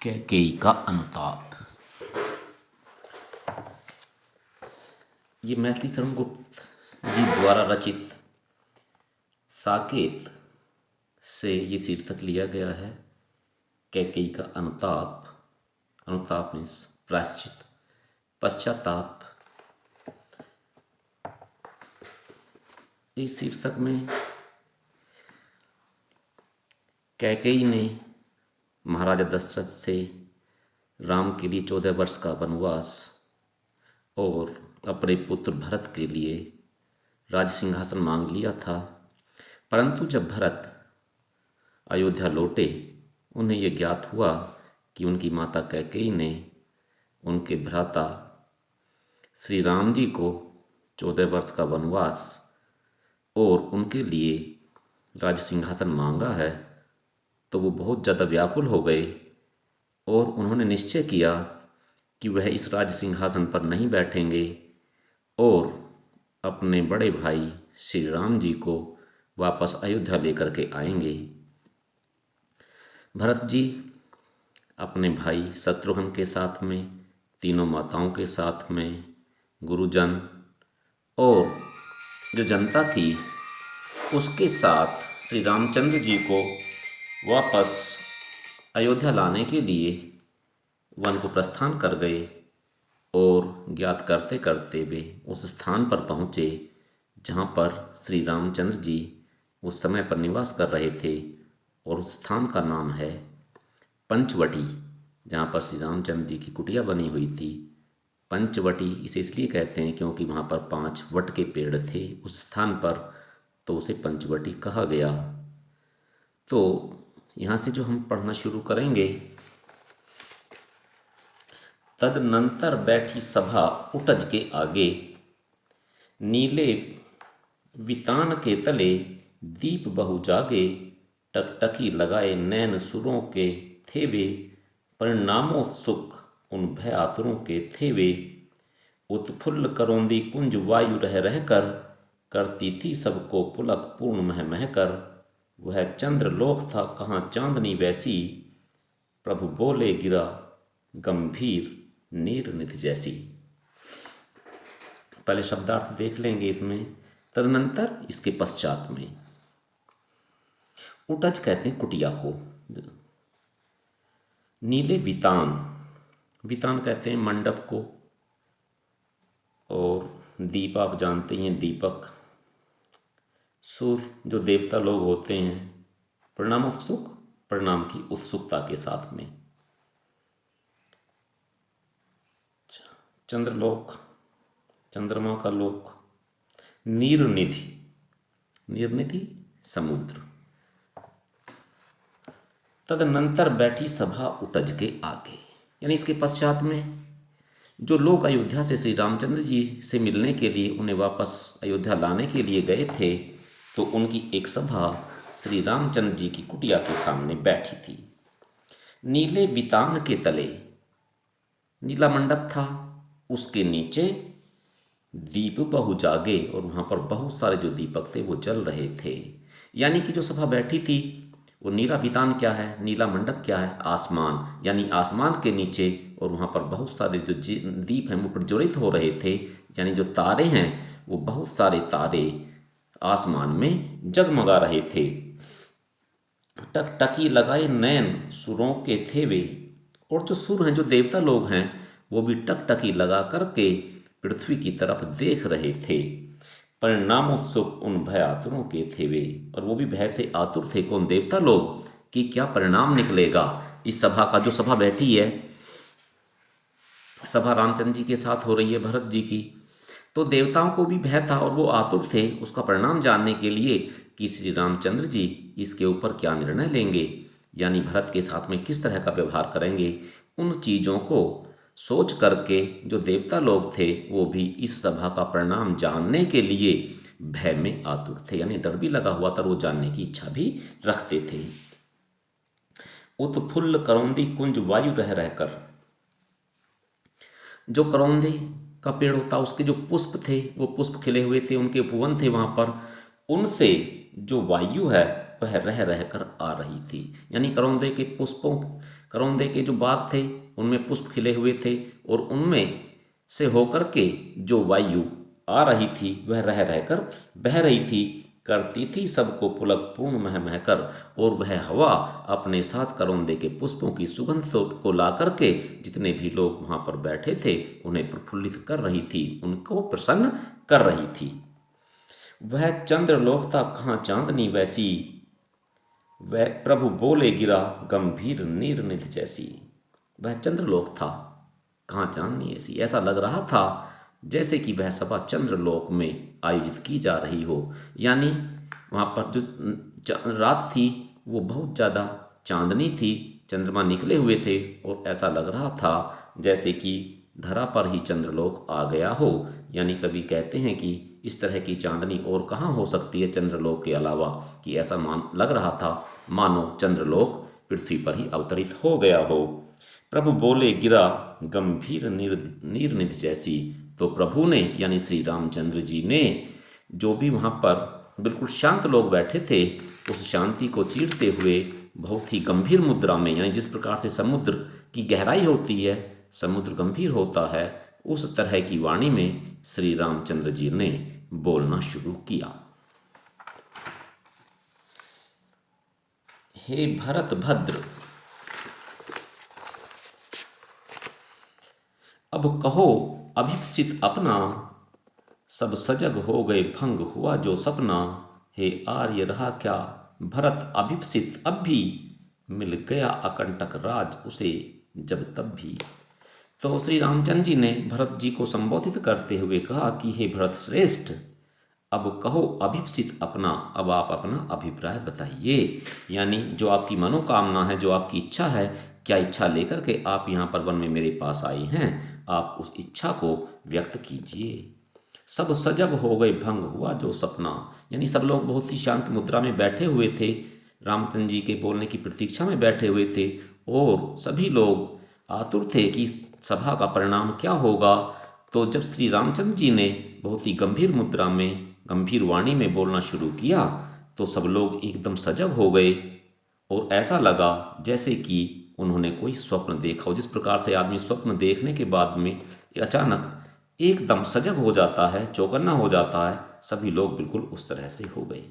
कैकेयी का अनुताप। ये मैथिली शरण गुप्त जी द्वारा रचित साकेत से ये शीर्षक लिया गया है। कैकेयी का अनुताप। अनुताप मीन्स प्रायश्चित, पश्चाताप। इस शीर्षक में कैकेयी ने महाराजा दशरथ से राम के लिए 14 वर्ष का वनवास और अपने पुत्र भरत के लिए राज सिंहासन मांग लिया था। परंतु जब भरत अयोध्या लौटे, उन्हें यह ज्ञात हुआ कि उनकी माता कैकेयी ने उनके भ्राता श्री राम जी को 14 वर्ष का वनवास और उनके लिए राज सिंहासन मांगा है। तो वो बहुत ज़्यादा व्याकुल हो गए और उन्होंने निश्चय किया कि वह इस राज सिंहासन पर नहीं बैठेंगे और अपने बड़े भाई श्री राम जी को वापस अयोध्या लेकर के आएंगे। भरत जी अपने भाई शत्रुघ्न के साथ में, तीनों माताओं के साथ में, गुरुजन और जो जनता थी उसके साथ श्री रामचंद्र जी को वापस अयोध्या लाने के लिए वन को प्रस्थान कर गए और ज्ञात करते करते वे उस स्थान पर पहुँचे जहाँ पर श्री रामचंद्र जी उस समय पर निवास कर रहे थे। और उस स्थान का नाम है पंचवटी, जहाँ पर श्री रामचंद्र जी की कुटिया बनी हुई थी। पंचवटी इसे इसलिए कहते हैं क्योंकि वहाँ पर 5 वट के पेड़ थे उस स्थान पर, तो उसे पंचवटी कहा गया। तो यहाँ से जो हम पढ़ना शुरू करेंगे, तदनंतर बैठी सभा उटज के आगे, नीले वितान के तले दीप बहु जागे, टकटकी लगाए नैन सुरों के थे वे, परिणामोत्सुक उन भय आतुरों के थे वे, उत्फुल्ल करौंदी कुंज वायु रह रह कर, करती थी सबको पुलक पूर्ण मह मह कर, वह चंद्रलोक था कहाँ चांदनी वैसी, प्रभु बोले गिरा गंभीर नीर निधि जैसी। पहले शब्दार्थ देख लेंगे इसमें। तदनंतर इसके पश्चात में। उटज कहते हैं कुटिया को। नीले वितान, वितान कहते हैं मंडप को, और दीप आप जानते हैं दीपक। सुर जो देवता लोग होते हैं, परिणामोत्सुक, परिणाम की उत्सुकता के साथ में। चंद्रलोक, चंद्रमा का लोक। नीरनिधि, नीरनिधि समुद्र। तदनंतर बैठी सभा उटज के आगे, यानी इसके पश्चात में जो लोग अयोध्या से श्री रामचंद्र जी से मिलने के लिए, उन्हें वापस अयोध्या लाने के लिए गए थे, तो उनकी एक सभा श्री रामचंद्र जी की कुटिया के सामने बैठी थी। नीले वितान के तले, नीला मंडप था, उसके नीचे दीप बहु जागे, और वहाँ पर बहुत सारे जो दीपक थे वो जल रहे थे। यानी कि जो सभा बैठी थी वो नीला वितान क्या है, नीला मंडप क्या है, आसमान, यानी आसमान के नीचे, और वहाँ पर बहुत सारे जो दीप हैं वो प्रज्वलित हो रहे थे। यानी जो तारे हैं वो बहुत सारे तारे आसमान में जगमगा रहे थे। टकटकी लगाए नैन सुरों के थे वे, और जो सुर हैं, जो देवता लोग हैं, वो भी टकटकी लगा करके पृथ्वी की तरफ देख रहे थे। परिणामोत्सुक उन भय आतुरों के थे वे, और वो भी भय से आतुर थे, कौन, देवता लोग, कि क्या परिणाम निकलेगा इस सभा का। जो सभा बैठी है, सभा रामचंद्र जी के साथ हो रही है, भरत जी की, तो देवताओं को भी भय था और वो आतुर थे उसका परिणाम जानने के लिए कि श्री रामचंद्र जी इसके ऊपर क्या निर्णय लेंगे, यानी भरत के साथ में किस तरह का व्यवहार करेंगे। उन चीज़ों को सोच करके जो देवता लोग थे वो भी इस सभा का परिणाम जानने के लिए भय में आतुर थे, यानी डर भी लगा हुआ था, वो जानने की इच्छा भी रखते थे। उत्फुल्ल करौंदी कुंज वायु रह रहकर, जो करौंदे का पेड़ होता उसके जो पुष्प थे वो पुष्प खिले हुए थे, उनके उपवन थे वहाँ पर, उनसे जो वायु है वह रह रहकर आ रही थी। यानी करौंदे के पुष्पों करौंदे के जो बाग थे उनमें पुष्प खिले हुए थे और उनमें से होकर के जो वायु आ रही थी वह रह रहकर बह रही थी, करती थी सबको पुलक पूर्ण मह मह कर। और वह हवा अपने साथ करौंदे के पुष्पों की सुगंध को ला करके जितने भी लोग वहाँ पर बैठे थे उन्हें प्रफुल्लित कर रही थी, उनको प्रसन्न कर रही थी। वह चंद्रलोक था कहाँ चांदनी वैसी, वह प्रभु बोले गिरा गंभीर नीर निधि जैसी। वह चंद्रलोक था कहाँ चांदनी ऐसी, ऐसा लग रहा था जैसे कि वह सभा चंद्रलोक में आयोजित की जा रही हो। यानी वहाँ पर जो रात थी वो बहुत ज़्यादा चांदनी थी, चंद्रमा निकले हुए थे और ऐसा लग रहा था जैसे कि धरा पर ही चंद्रलोक आ गया हो। यानी कभी कहते हैं कि इस तरह की चांदनी और कहाँ हो सकती है चंद्रलोक के अलावा, कि ऐसा मान लग रहा था मानो चंद्रलोक पृथ्वी पर ही अवतरित हो गया हो। प्रभु बोले गिरा गंभीर नीर निधि जैसी। तो प्रभु ने यानी श्री रामचंद्र जी ने जो भी वहाँ पर बिल्कुल शांत लोग बैठे थे उस शांति को चीरते हुए बहुत ही गंभीर मुद्रा में, यानी जिस प्रकार से समुद्र की गहराई होती है, समुद्र गंभीर होता है, उस तरह की वाणी में श्री रामचंद्र जी ने बोलना शुरू किया। हे भरत भद्र, अब कहो अभिप्सित अपना, सब सजग हो गए भंग हुआ जो सपना। हे आर्य रहा क्या भरत अभिप्सित अब भी, मिल गया अकंटक राज उसे जब तब भी। तो श्री रामचंद्र जी ने भरत जी को संबोधित करते हुए कहा कि हे भरत श्रेष्ठ, अब कहो अभिप्सित अपना, अब आप अपना अभिप्राय बताइए। यानी जो आपकी मनोकामना है, जो आपकी इच्छा है, क्या इच्छा लेकर के आप यहाँ पर वन में मेरे पास आए हैं, आप उस इच्छा को व्यक्त कीजिए। सब सजग हो गए भंग हुआ जो सपना, यानी सब लोग बहुत ही शांत मुद्रा में बैठे हुए थे, रामचंद्र जी के बोलने की प्रतीक्षा में बैठे हुए थे और सभी लोग आतुर थे कि सभा का परिणाम क्या होगा। तो जब श्री रामचंद्र जी ने बहुत ही गंभीर मुद्रा में गंभीर वाणी में बोलना शुरू किया तो सब लोग एकदम सजग हो गए और ऐसा लगा जैसे कि उन्होंने कोई स्वप्न देखा हो। जिस प्रकार से आदमी स्वप्न देखने के बाद में अचानक एकदम सजग हो जाता है, चौकन्ना हो जाता है, सभी लोग बिल्कुल उस तरह से हो गए।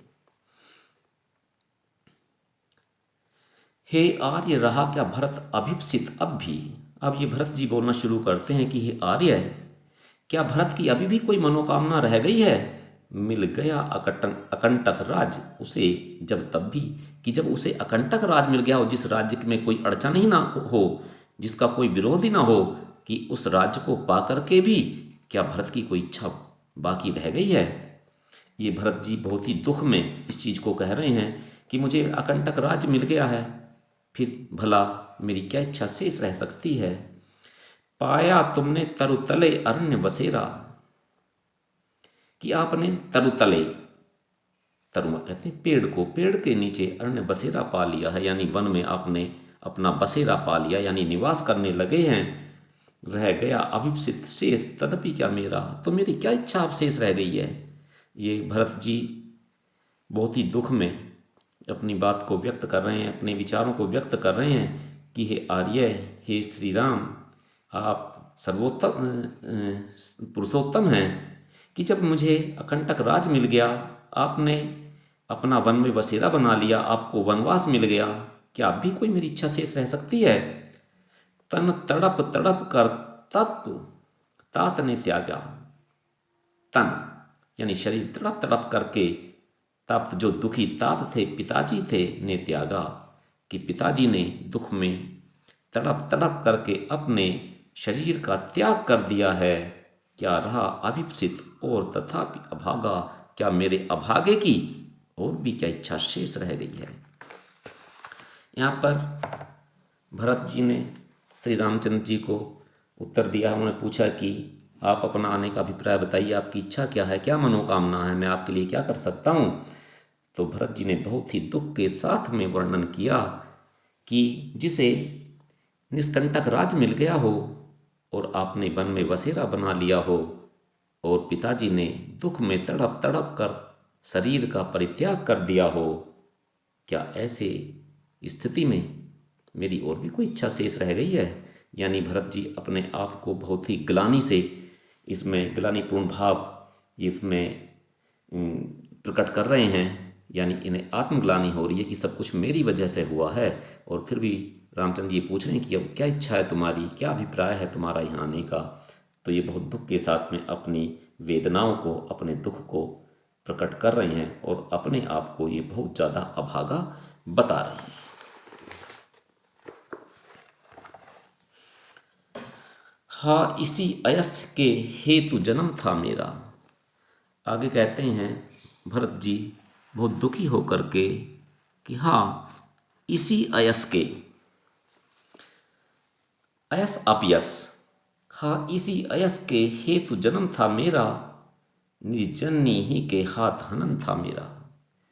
हे आर्य रहा क्या भरत अभिप्सित अब भी। अब ये भरत जी बोलना शुरू करते हैं कि हे आर्य, क्या भरत की अभी भी कोई मनोकामना रह गई है। मिल गया अकंटक राज उसे जब तब भी, कि जब उसे अकंटक राज मिल गया हो, जिस राज्य में कोई अड़चन ही ना हो, जिसका कोई विरोध ही ना हो, कि उस राज्य को पा करके भी क्या भरत की कोई इच्छा बाकी रह गई है। ये भरत जी बहुत ही दुख में इस चीज़ को कह रहे हैं कि मुझे अकंटक राज्य मिल गया है, फिर भला मेरी क्या इच्छा शेष रह सकती है। पाया तुमने तरुतले अरण्य बसेरा, कि आपने तरुतले, तरुआ कहते हैं पेड़ को, पेड़ के नीचे अरण्य बसेरा पा लिया है, यानी वन में आपने अपना बसेरा पा लिया, यानी निवास करने लगे हैं। रह गया अभिप्सित शेष तदपि क्या मेरा, तो मेरी क्या इच्छा अब शेष रह गई है। ये भरत जी बहुत ही दुख में अपनी बात को व्यक्त कर रहे हैं, अपने विचारों को व्यक्त कर रहे हैं कि हे आर्य, हे श्री राम, आप सर्वोत्तम पुरुषोत्तम हैं, कि जब मुझे अकंटक राज मिल गया, आपने अपना वन में बसेरा बना लिया, आपको वनवास मिल गया, क्या अब भी कोई मेरी इच्छा शेष रह सकती है। तन तड़प तड़प कर तत्व तात ने त्यागा, तन यानी शरीर तड़प तड़प करके तप्त जो दुखी तात थे, पिताजी थे, ने त्यागा, कि पिताजी ने दुख में तड़प तड़प करके अपने शरीर का त्याग कर दिया है। क्या रहा अभिप्सित और तथापि अभागा, क्या मेरे अभागे की और भी क्या इच्छा शेष रह गई है। यहाँ पर भरत जी ने श्री रामचंद्र जी को उत्तर दिया। उन्होंने पूछा कि आप अपना आने का अभिप्राय बताइए, आपकी इच्छा क्या है, क्या मनोकामना है, मैं आपके लिए क्या कर सकता हूँ। तो भरत जी ने बहुत ही दुख के साथ में वर्णन किया कि जिसे निष्कंटक राज मिल गया हो और आपने वन में बसेरा बना लिया हो और पिताजी ने दुख में तड़प तड़प कर शरीर का परित्याग कर दिया हो, क्या ऐसे स्थिति में मेरी और भी कोई इच्छा शेष रह गई है? यानी भरत जी अपने आप को बहुत ही ग्लानि से, इसमें ग्लानिपूर्ण भाव इसमें प्रकट कर रहे हैं। यानी इन्हें आत्मग्लानि हो रही है कि सब कुछ मेरी वजह से हुआ है। और फिर भी रामचंद्र जी पूछ रहे हैं कि अब क्या इच्छा है तुम्हारी, क्या अभिप्राय है तुम्हारा यहाँ आने का। तो ये बहुत दुख के साथ में अपनी वेदनाओं को, अपने दुख को प्रकट कर रहे हैं और अपने आप को ये बहुत ज़्यादा अभागा बता रहे हैं। हाँ, इसी अयस के हेतु जन्म था मेरा। आगे कहते हैं भरत जी बहुत दुखी होकर के कि हाँ, इसी अयस के, अयस अपयस, हाँ इसी अयस के हेतु जन्म था मेरा, निज जननी ही के हाथ हनन था मेरा।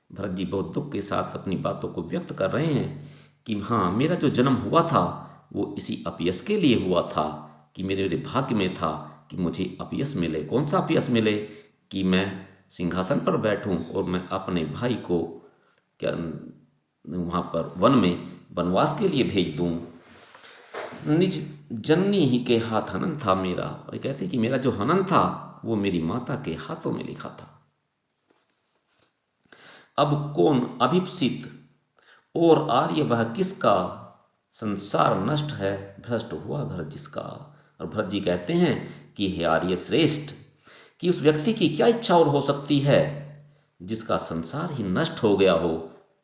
भरत जी बहुत दुख के साथ अपनी बातों को व्यक्त कर रहे हैं कि हाँ, मेरा जो जन्म हुआ था वो इसी अपयस के लिए हुआ था, कि मेरे भाग्य में था कि मुझे अपयस मिले। कौन सा अपयस मिले? कि मैं सिंहासन पर बैठूं और मैं अपने भाई को क्या वहाँ पर वन में वनवास के लिए भेज दूं। निज जननी ही के हाथ हनन था मेरा। और कहते हैं कि मेरा जो हनन था वो मेरी माता के हाथों में लिखा था। अब कौन अभिप्सित और आर्य वह किसका, संसार नष्ट है भ्रष्ट हुआ घर जिसका। और भरत जी कहते हैं कि हे आर्य श्रेष्ठ, कि उस व्यक्ति की क्या इच्छा और हो सकती है जिसका संसार ही नष्ट हो गया हो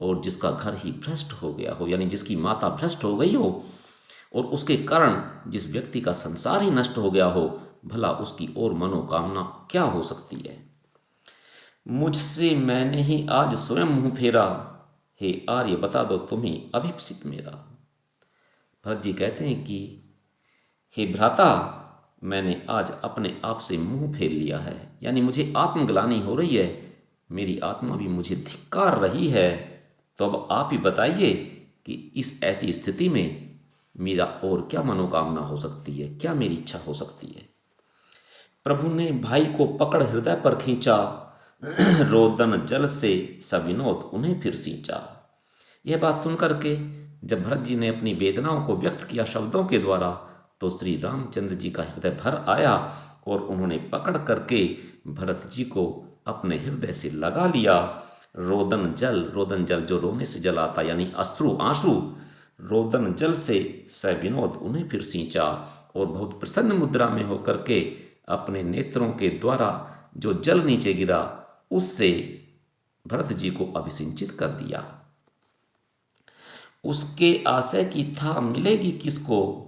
और जिसका घर ही भ्रष्ट हो गया हो। यानी जिसकी माता भ्रष्ट हो गई हो और उसके कारण जिस व्यक्ति का संसार ही नष्ट हो गया हो, भला उसकी और मनोकामना क्या हो सकती है। मुझसे मैंने ही आज स्वयं मुंह फेरा, हे आर्य बता दो तुम ही अभिप्सित मेरा। भरत जी कहते हैं कि हे भ्राता, मैंने आज अपने आप से मुंह फेर लिया है। यानी मुझे आत्मग्लानि हो रही है, मेरी आत्मा भी मुझे धिक्कार रही है। तो अब आप ही बताइए कि इस ऐसी स्थिति में मेरा और क्या मनोकामना हो सकती है, क्या मेरी इच्छा हो सकती है। प्रभु ने भाई को पकड़ हृदय पर खींचा, रोदन जल से सविनोद उन्हें फिर सींचा। यह बात सुनकर के जब भरत जी ने अपनी वेदनाओं को व्यक्त किया शब्दों के द्वारा, तो श्री रामचंद्र जी का हृदय भर आया और उन्होंने पकड़ करके भरत जी को अपने हृदय से लगा लिया। रोदन जल जो रोने से जल आता, यानी अश्रु आंसू, रोदन जल से सविनोद उन्हें फिर सींचा। और बहुत प्रसन्न मुद्रा में होकर के अपने नेत्रों के द्वारा जो जल नीचे गिरा उससे भरत जी को अभिसिंचित कर दिया। उसके आशय की था मिलेगी किसको,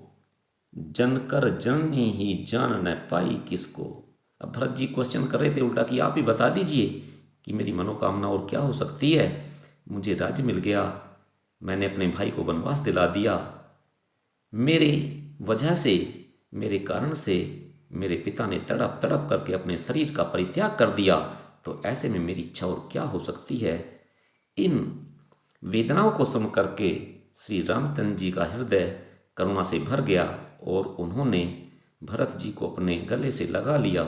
जनकर जननी ही जान न पाई किसको। अब भरत जी क्वेश्चन कर रहे थे उल्टा कि आप ही बता दीजिए कि मेरी मनोकामना और क्या हो सकती है। मुझे राज्य मिल गया, मैंने अपने भाई को वनवास दिला दिया, मेरे वजह से, मेरे कारण से मेरे पिता ने तड़प तड़प करके अपने शरीर का परित्याग कर दिया। तो ऐसे में मेरी इच्छा और क्या हो सकती है। इन वेदनाओं को सुन करके श्री रामचंद्र जी का हृदय करुणा से भर गया और उन्होंने भरत जी को अपने गले से लगा लिया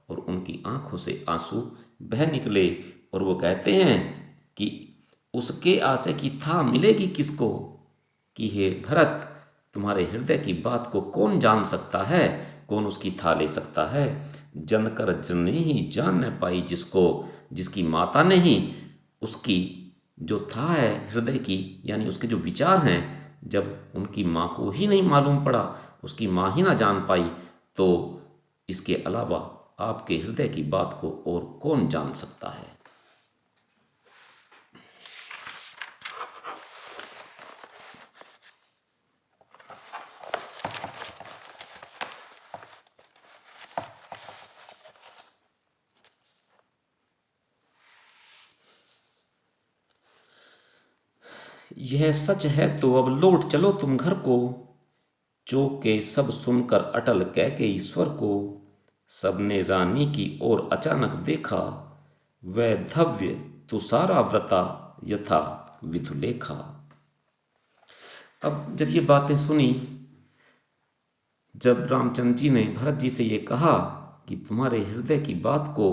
और उनकी आंखों से आंसू बह निकले। और वो कहते हैं कि उसके आशय की था मिलेगी किसको, कि हे भरत, तुम्हारे हृदय की बात को कौन जान सकता है, कौन उसकी था ले सकता है। जनकर जननी ही जान न पाई जिसको, जिसकी माता ने ही उसकी जो था है हृदय की, यानी उसके जो विचार हैं, जब उनकी माँ को ही नहीं मालूम पड़ा, उसकी माँ ही ना जान पाई, तो इसके अलावा आपके हृदय की बात को और कौन जान सकता है। यह सच है तो अब लौट चलो तुम घर को, चौके सब सुनकर अटल कह के ईश्वर को। सबने रानी की ओर अचानक देखा, वह धव्य तुषारा व्रता यथा विधुलेखा। अब जब ये बातें सुनी, जब रामचंद्र जी ने भरत जी से ये कहा कि तुम्हारे हृदय की बात को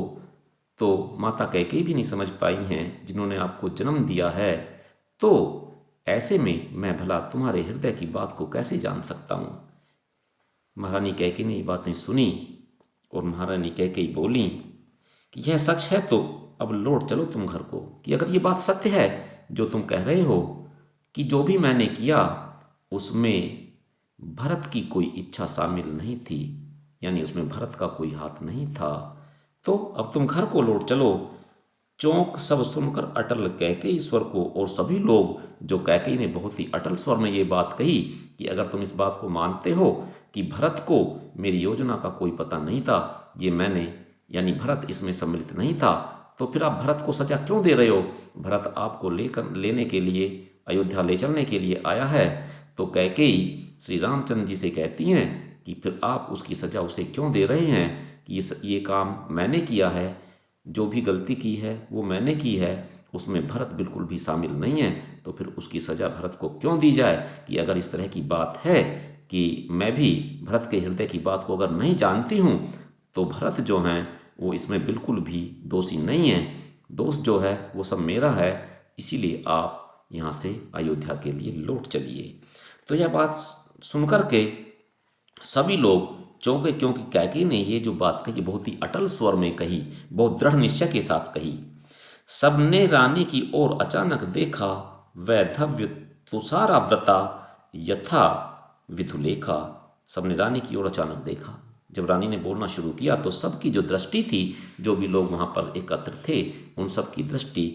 तो माता कैकेयी भी नहीं समझ पाई हैं जिन्होंने आपको जन्म दिया है, तो ऐसे में मैं भला तुम्हारे हृदय की बात को कैसे जान सकता हूँ। महारानी कैकेयी ने ये बातें सुनी और महारानी कैकेयी बोली कि यह सच है तो अब लौट चलो तुम घर को, कि अगर ये बात सत्य है जो तुम कह रहे हो कि जो भी मैंने किया उसमें भरत की कोई इच्छा शामिल नहीं थी, यानी उसमें भरत का कोई हाथ नहीं था, तो अब तुम घर को लौट चलो। चौंक सब सुनकर अटल कैकेयी स्वर को और सभी लोग, जो कैकेयी ने बहुत ही अटल स्वर में ये बात कही कि अगर तुम इस बात को मानते हो कि भरत को मेरी योजना का कोई पता नहीं था, ये मैंने यानी भरत इसमें सम्मिलित नहीं था, तो फिर आप भरत को सजा क्यों दे रहे हो। भरत आपको लेने के लिए अयोध्या ले चलने के लिए आया है। तो कैकेयी श्री रामचंद्र जी से कहती हैं कि फिर आप उसकी सजा उसे क्यों दे रहे हैं, कि ये काम मैंने किया है, जो भी गलती की है वो मैंने की है, उसमें भरत बिल्कुल भी शामिल नहीं है, तो फिर उसकी सज़ा भरत को क्यों दी जाए। कि अगर इस तरह की बात है कि मैं भी भरत के हृदय की बात को अगर नहीं जानती हूँ, तो भरत जो हैं वो इसमें बिल्कुल भी दोषी नहीं है, दोष जो है वो सब मेरा है, इसीलिए आप यहाँ से अयोध्या के लिए लौट चलिए। तो यह बात सुनकर के सभी लोग चौंके, क्योंकि कैकेयी ने ये जो बात कही बहुत ही अटल स्वर में कही, बहुत दृढ़ निश्चय के साथ कही। सबने रानी की ओर अचानक देखा, वैधव्य तुषाराव्रता यथा विधुलेखा। सबने रानी की ओर अचानक देखा। जब रानी ने बोलना शुरू किया तो सबकी जो दृष्टि थी, जो भी लोग वहाँ पर एकत्र थे, उन सब की दृष्टि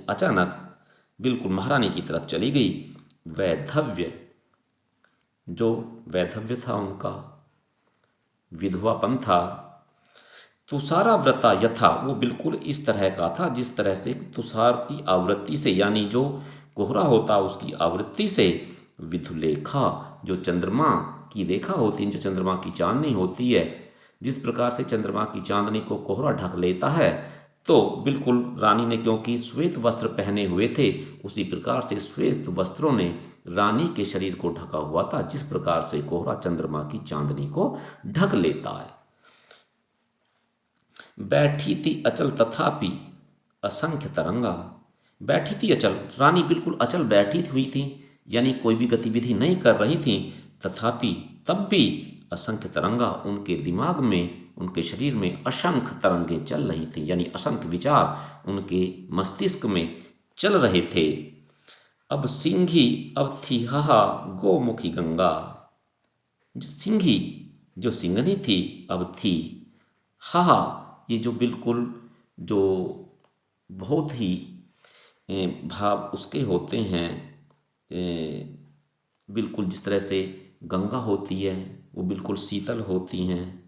अचानक बिल्कुल महारानी की तरफ चली गई। वैधव्य, जो वैधव्य था उनका, विधवापन था, तुषाराव्रता यथा, वो बिल्कुल इस तरह का था जिस तरह से तुषार की आवृत्ति से, यानी जो कोहरा होता उसकी आवृत्ति से, विधुलेखा, जो चंद्रमा की रेखा होती है, जो चंद्रमा की चांदनी होती है, जिस प्रकार से चंद्रमा की चांदनी को कोहरा ढक लेता है, तो बिल्कुल रानी ने, क्योंकि श्वेत वस्त्र पहने हुए थे, उसी प्रकार से श्वेत वस्त्रों ने रानी के शरीर को ढका हुआ था, जिस प्रकार से कोहरा चंद्रमा की चांदनी को ढक लेता है। बैठी थी अचल तथापि असंख्य तरंगा। बैठी थी अचल, रानी बिल्कुल अचल बैठी हुई थी, यानी कोई भी गतिविधि नहीं कर रही थी। तथापि, तब भी असंख्य तरंगा, उनके दिमाग में, उनके शरीर में असंख्य तरंगें चल रही थी, यानी असंख्य विचार उनके मस्तिष्क में चल रहे थे। अब सिंही अब थी हाहा गोमुखी गंगा। सिंही, जो सिंगनी थी, अब थी हाहा, ये जो बिल्कुल जो बहुत ही भाव उसके होते हैं, बिल्कुल जिस तरह से गंगा होती है वो बिल्कुल शीतल होती हैं।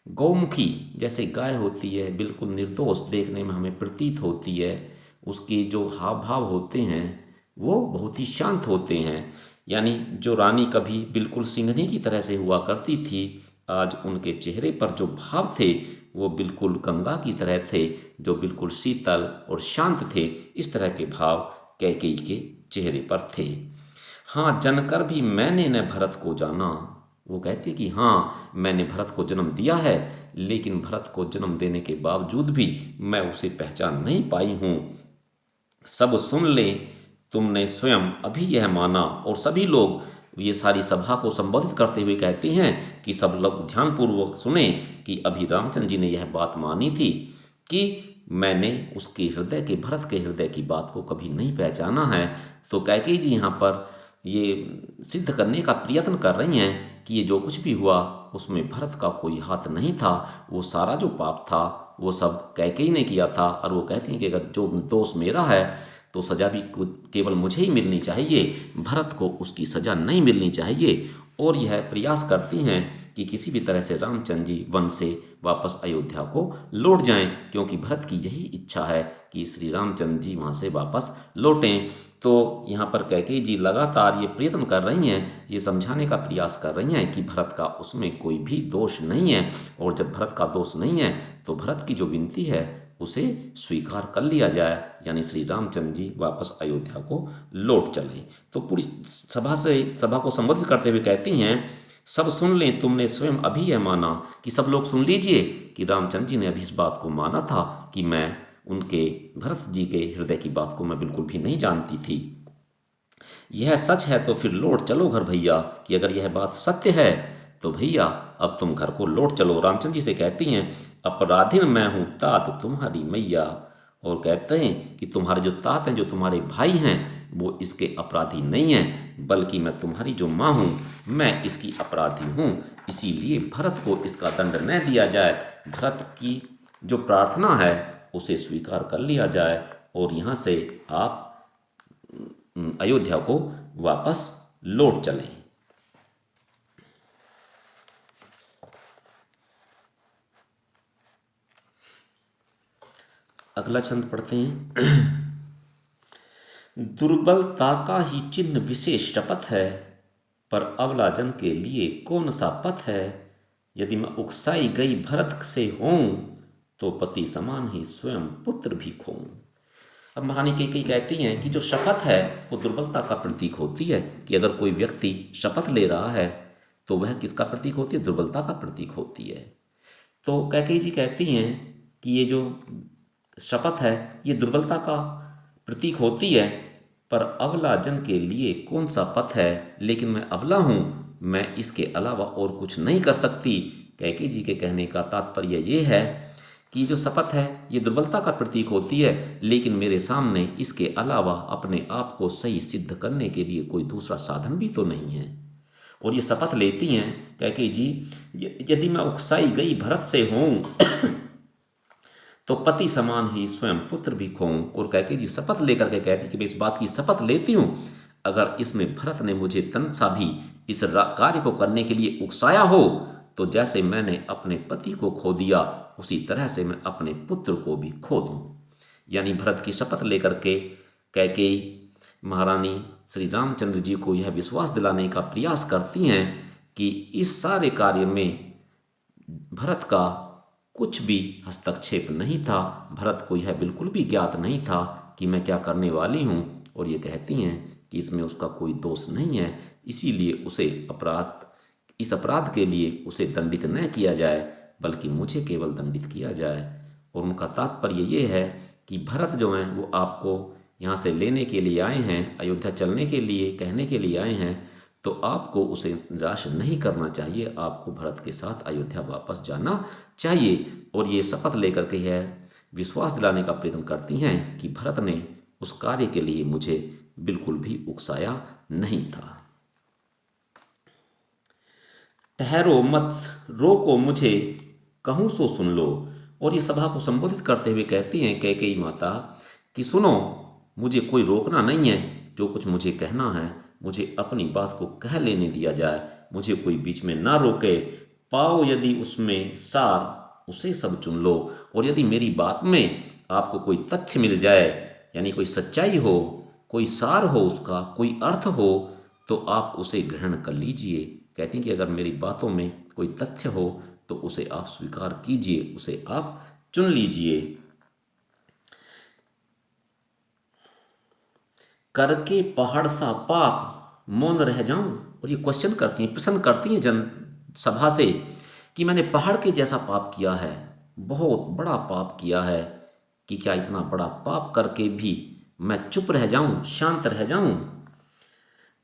गौमुखी, जैसे गाय होती है, बिल्कुल निर्दोष देखने में हमें प्रतीत होती है, उसके जो हाव भाव होते हैं वो बहुत ही शांत होते हैं। यानी जो रानी कभी बिल्कुल सिंहनी की तरह से हुआ करती थी, आज उनके चेहरे पर जो भाव थे वो बिल्कुल गंगा की तरह थे, जो बिल्कुल शीतल और शांत थे। इस तरह के भाव कैकेयी के चेहरे पर थे। हाँ, जनकर भी मैंने न भरत को जाना। वो कहते कि हाँ, मैंने भरत को जन्म दिया है, लेकिन भरत को जन्म देने के बावजूद भी मैं उसे पहचान नहीं पाई हूँ। सब सुन ले, तुमने स्वयं अभी यह माना। और सभी लोग ये सारी सभा को संबोधित करते हुए कहते हैं कि सब लोग ध्यानपूर्वक सुने कि अभी रामचंद्र जी ने यह बात मानी थी कि मैंने उसके हृदय के, भरत के हृदय की बात को कभी नहीं पहचाना है। तो कैकेयी जी यहाँ पर ये सिद्ध करने का प्रयत्न कर रही हैं कि ये जो कुछ भी हुआ उसमें भरत का कोई हाथ नहीं था, वो सारा जो पाप था वो सब कैकेयी ने किया था। और वो कहती हैं कि अगर जो दोष मेरा है तो सज़ा भी केवल मुझे ही मिलनी चाहिए, भरत को उसकी सज़ा नहीं मिलनी चाहिए। और यह प्रयास करती हैं कि किसी भी तरह से रामचंद्र जी वन से वापस अयोध्या को लौट जाएं, क्योंकि भरत की यही इच्छा है कि श्री रामचंद्र जी वहाँ से वापस लौटें। तो यहाँ पर कैकेयी जी लगातार ये प्रयत्न कर रही हैं, ये समझाने का प्रयास कर रही हैं कि भरत का उसमें कोई भी दोष नहीं है, और जब भरत का दोष नहीं है तो भरत की जो विनती है उसे स्वीकार कर लिया जाए, यानी श्री रामचंद्र जी वापस अयोध्या को लौट चले। तो पूरी सभा को संबोधित करते हुए कहती हैं, सब सुन लें, तुमने स्वयं अभी यह माना, कि सब लोग सुन लीजिए कि रामचंद्र जी ने अभी इस बात को माना था कि मैं उनके, भरत जी के हृदय की बात को मैं बिल्कुल भी नहीं जानती थी। यह सच है तो फिर लौट चलो घर भैया, कि अगर यह बात सत्य है तो भैया अब तुम घर को लौट चलो। रामचंद्र जी से कहती हैं, अपराधिन मैं हूँ तात तुम्हारी मैया। और कहते हैं कि तुम्हारे जो तात हैं, जो तुम्हारे भाई हैं, वो इसके अपराधी नहीं हैं, बल्कि मैं तुम्हारी जो माँ हूँ, मैं इसकी अपराधी हूँ। इसीलिए भरत को इसका दंड न दिया जाए, भरत की जो प्रार्थना है उसे स्वीकार कर लिया जाए और यहाँ से आप अयोध्या को वापस लौट चलें। अगला छंद पढ़ते हैं। दुर्बलता का ही चिन्ह विशेष शपथ है, पर अबला जन के लिए कौन सा पथ है। यदि मैं उकसाई गई भरत से होऊं, तो पति समान ही स्वयं पुत्र भी खोऊं। अब महारानी कैकेयी कहती हैं कि जो शपथ है वो दुर्बलता का प्रतीक होती है, कि अगर कोई व्यक्ति शपथ ले रहा है तो वह किसका प्रतीक होती है, दुर्बलता का प्रतीक होती है। तो कैकेयी जी कहती हैं कि ये जो शपथ है ये दुर्बलता का प्रतीक होती है, पर अबला जन के लिए कौन सा पथ है, लेकिन मैं अबला हूँ, मैं इसके अलावा और कुछ नहीं कर सकती। कैकेयी जी के कहने का तात्पर्य ये है कि ये जो शपथ है ये दुर्बलता का प्रतीक होती है, लेकिन मेरे सामने इसके अलावा अपने आप को सही सिद्ध करने के लिए कोई दूसरा साधन भी तो नहीं है। और ये शपथ लेती हैं कैकेयी जी, यदि मैं उकसाई गई भरत से हूँ तो पति समान ही स्वयं पुत्र भी खोऊं। और कैकेयी जी शपथ लेकर के कहती कि मैं इस बात की शपथ लेती हूँ, अगर इसमें भरत ने मुझे तन सा भी इस कार्य को करने के लिए उकसाया हो, तो जैसे मैंने अपने पति को खो दिया उसी तरह से मैं अपने पुत्र को भी खो दूं। यानी भरत की शपथ लेकर के कैकेयी महारानी श्री रामचंद्र जी को यह विश्वास दिलाने का प्रयास करती हैं कि इस सारे कार्य में भरत का कुछ भी हस्तक्षेप नहीं था, भरत को यह बिल्कुल भी ज्ञात नहीं था कि मैं क्या करने वाली हूँ। और ये कहती हैं कि इसमें उसका कोई दोष नहीं है, इसीलिए उसे इस अपराध के लिए उसे दंडित न किया जाए, बल्कि मुझे केवल दंडित किया जाए। और उनका तात्पर्य ये है कि भरत जो हैं वो आपको यहाँ से लेने के लिए आए हैं, अयोध्या चलने के लिए कहने के लिए आए हैं, तो आपको उसे निराश नहीं करना चाहिए, आपको भरत के साथ अयोध्या वापस जाना चाहिए। और ये शपथ लेकर के यह विश्वास दिलाने का प्रयत्न करती हैं कि भरत ने उस कार्य के लिए मुझे बिल्कुल भी उकसाया नहीं था। ठहरो मत रोको मुझे, कहूँ सो सुन लो। और ये सभा को संबोधित करते हुए कहती हैं कैकेयी माता कि सुनो, मुझे कोई रोकना नहीं है, जो कुछ मुझे कहना है मुझे अपनी बात को कह लेने दिया जाए, मुझे कोई बीच में ना रोके। पाओ यदि उसमें सार उसे सब चुन लो। और यदि मेरी बात में आपको कोई तथ्य मिल जाए, यानी कोई सच्चाई हो, कोई सार हो, उसका कोई अर्थ हो, तो आप उसे ग्रहण कर लीजिए। कहती हैं कि अगर मेरी बातों में कोई तथ्य हो तो उसे आप स्वीकार कीजिए, उसे आप चुन लीजिए। करके पहाड़ सा पाप मौन रह जाऊं। और ये क्वेश्चन करती हैं, प्रश्न करती हैं जन सभा से कि मैंने पहाड़ के जैसा पाप किया है, बहुत बड़ा पाप किया है, कि क्या इतना बड़ा पाप करके भी मैं चुप रह जाऊं, शांत रह जाऊं,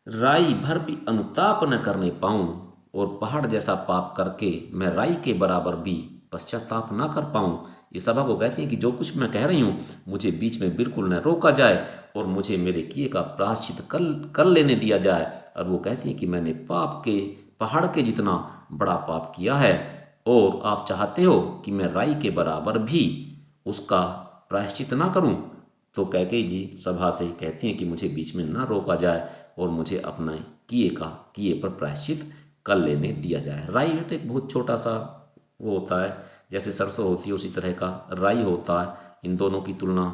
राई भर भी अनुताप न करने पाऊं। और पहाड़ जैसा पाप करके मैं राई के बराबर भी पश्चाताप ना कर पाऊं। ये सभा को कहती हैं कि जो कुछ मैं कह रही हूँ मुझे बीच में बिल्कुल न रोका जाए और मुझे मेरे किए का प्रायश्चित कर लेने दिया जाए। और वो कहती हैं कि मैंने पाप के पहाड़ के जितना बड़ा पाप किया है, और आप चाहते हो कि मैं राई के बराबर भी उसका प्रायश्चित ना करूं। तो कैकेयी जी सभा से कहती हैं कि मुझे बीच में ना रोका जाए और मुझे अपना किए पर प्रायश्चित कर लेने दिया जाए। राई एक बहुत छोटा सा वो होता है, जैसे सरसों होती है उसी तरह का राई होता है। इन दोनों की तुलना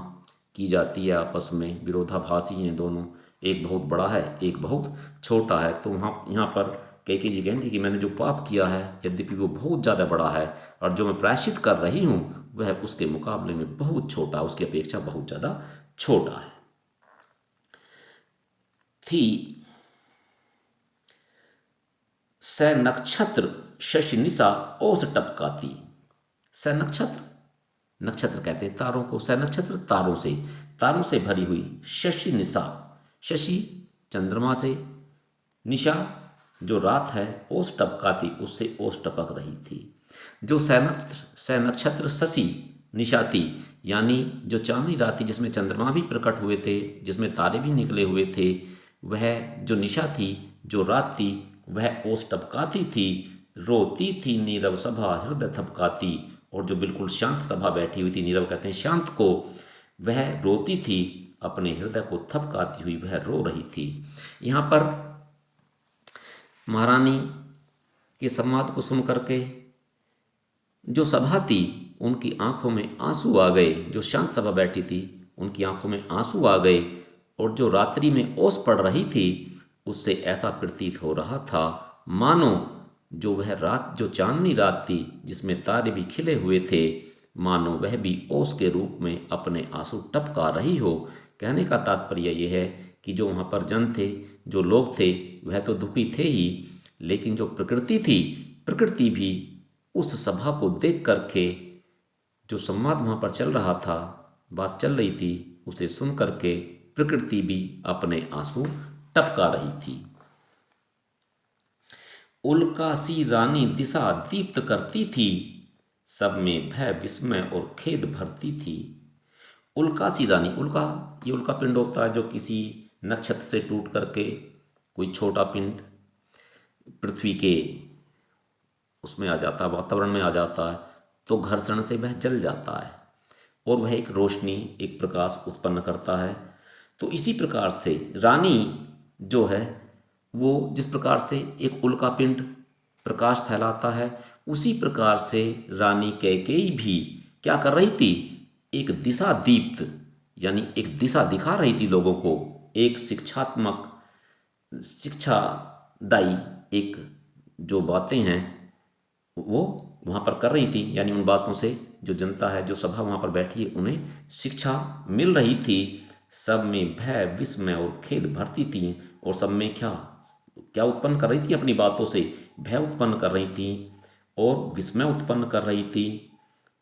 की जाती है, आपस में विरोधाभासी हैं दोनों, एक बहुत बड़ा है एक बहुत छोटा है। तो वहाँ यहाँ पर कैकेयी जी कहती कि मैंने जो पाप किया है यद्यपि वो बहुत ज़्यादा बड़ा है, और जो मैं प्रायश्चित कर रही हूँ वह उसके मुकाबले में बहुत छोटा, उसकी अपेक्षा बहुत ज़्यादा छोटा है। थी स नक्षत्र शशि निशा ओस टपकाती। स नक्षत्र, नक्षत्र कहते हैं तारों को, स नक्षत्र तारों से भरी हुई, शशि निशा, शशि चंद्रमा से निशा जो रात है ओस टपकाती, उससे ओस टपक रही थी। जो सनक्षत्र शशि निशा थी, यानी जो चांदनी रात थी जिसमें चंद्रमा भी प्रकट हुए थे, जिसमें तारे भी निकले हुए थे, वह जो निशा थी, जो रात थी, वह ओस टपकाती थी। रोती थी नीरव सभा हृदय थपकाती, और जो बिल्कुल शांत सभा बैठी हुई थी, नीरव कहते हैं शांत को, वह रोती थी, अपने हृदय को थपकाती हुई वह रो रही थी। यहाँ पर महारानी के संवाद को सुन करके जो सभा थी उनकी आंखों में आंसू आ गए। जो शांत सभा बैठी थी उनकी आंखों में आंसू आ गए, और जो रात्रि में ओस पड़ रही थी उससे ऐसा प्रतीत हो रहा था मानो जो वह रात, जो चांदनी रात थी जिसमें तारे भी खिले हुए थे, मानो वह भी ओस के रूप में अपने आंसू टपका रही हो। कहने का तात्पर्य यह है कि जो वहाँ पर जन थे, जो लोग थे, वह तो दुखी थे ही, लेकिन जो प्रकृति थी, प्रकृति भी उस सभा को देख करके, जो संवाद वहाँ पर चल रहा था, बात चल रही थी, उसे सुन करके प्रकृति भी अपने आंसू टपका रही थी। उल्का सी रानी दिशा दीप्त करती थी, सब में भय विस्मय और खेद भरती थी। उल्का सी रानी, उल्का ये उल्का पिंड होता है जो किसी नक्षत्र से टूट करके कोई छोटा पिंड पृथ्वी के उसमें आ जाता है, वातावरण में आ जाता है, तो घर्षण से वह जल जाता है और वह एक रोशनी, एक प्रकाश उत्पन्न करता है। तो इसी प्रकार से रानी जो है वो जिस प्रकार से एक उल्का पिंड प्रकाश फैलाता है, उसी प्रकार से रानी कैकेयी भी क्या कर रही थी, एक दिशा दीप्त, यानी एक दिशा दिखा रही थी लोगों को, एक शिक्षात्मक, शिक्षादायी एक जो बातें हैं वो वहाँ पर कर रही थी, यानी उन बातों से जो जनता है, जो सभा वहाँ पर बैठी है, उन्हें शिक्षा मिल रही थी। सब में भय विस्मय और खेद भरती थी, और सब में क्या क्या उत्पन्न कर रही थी, अपनी बातों से भय उत्पन्न कर रही थी और विस्मय उत्पन्न कर रही थी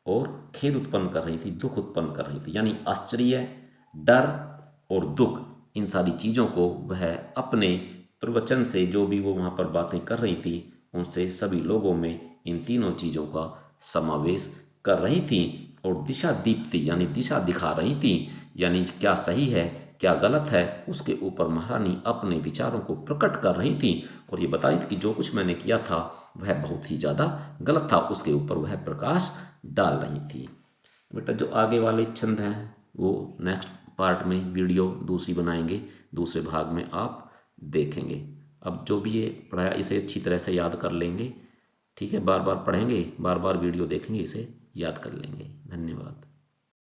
और खेद उत्पन्न कर रही थी, दुख उत्पन्न कर रही थी, यानी आश्चर्य, डर और दुख, इन सारी चीज़ों को वह अपने प्रवचन से, जो भी वो वहाँ पर बातें कर रही थी, उनसे सभी लोगों में इन तीनों चीज़ों का समावेश कर रही थी। और दिशा दीप्ति यानी दिशा दिखा रही थी, यानी क्या सही है क्या गलत है उसके ऊपर महारानी अपने विचारों को प्रकट कर रही थी, और ये बता रही थी कि जो कुछ मैंने किया था वह बहुत ही ज़्यादा गलत था, उसके ऊपर वह प्रकाश डाल रही थी। बेटा जो आगे वाले छंद हैं वो नेक्स्ट पार्ट में वीडियो दूसरी बनाएंगे, दूसरे भाग में आप देखेंगे। अब जो भी ये पढ़ाया इसे अच्छी तरह से याद कर लेंगे, ठीक है, बार बार पढ़ेंगे, बार बार वीडियो देखेंगे, इसे याद कर लेंगे। धन्यवाद।